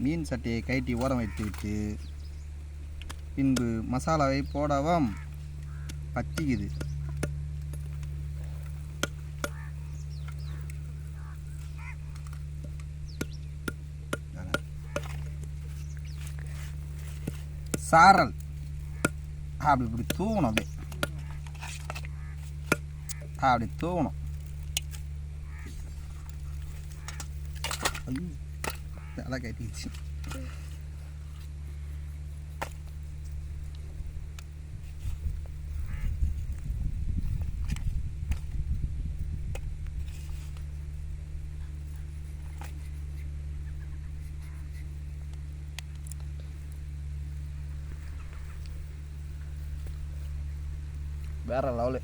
மீன் சட்டியை கழட்டி ஓரம் வைத்துவிட்டு பின்பு மசாலாவை போடவும் பற்றிக்குது. சாரல் அப்படி இப்படி தூவணும், அப்படி தூவணும். தலை கட்டிச்சு. வேற லெவலு.